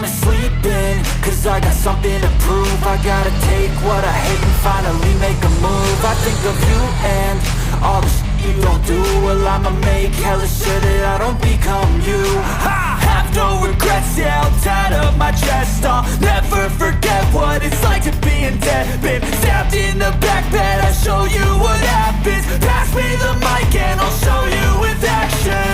wanna sleep in, cause I got something to prove. I gotta take what I hate and finally make a move. I think of you and all the shit you don't do. Well, I'ma make hella sure that I don't become you. I have no regrets, yeah, I'll tie up my chest. I'll never forget what it's like to be in debt. Been stabbed in the back bed, I'll show you what happens. Pass me the mic and I'll show you with action.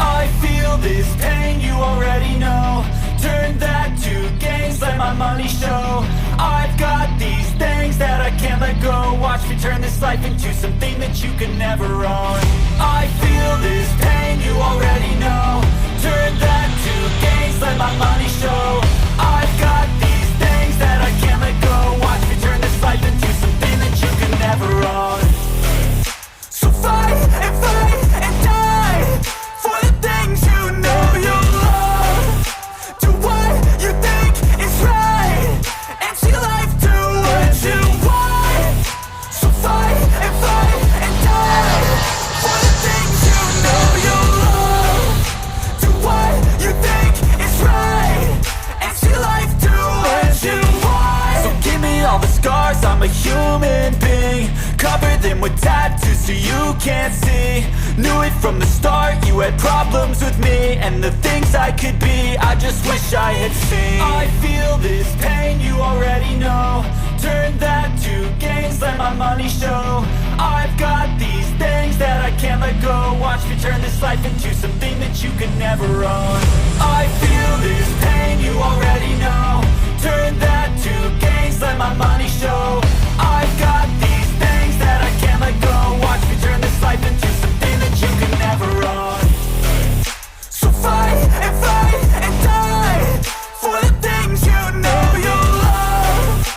I feel this pain, you already know. Turn that to gains, let my money show. I've got these things that I can't let go. Watch me turn this life into something that you can never own. I feel this pain, you already know. Turn that to gains, let my money show. I've got these things that I can't let go. Watch me turn this life into something that you can never own. So fight and die for the things you know you love. Do what you think is right and see life do what you want. So fight and die for the things you know you love. Do what you think is right and see life do what you want. So give me all the scars, I'm a human being. Cover them with tattoos so you can't see. Knew it from the start, you had problems with me and the things I could be, I just wish I had seen. I feel this pain, you already know. Turn that to gains, let my money show. I've got these things that I can't let go. Watch me turn this life into something that you could never own. I feel this pain, you already know. Turn that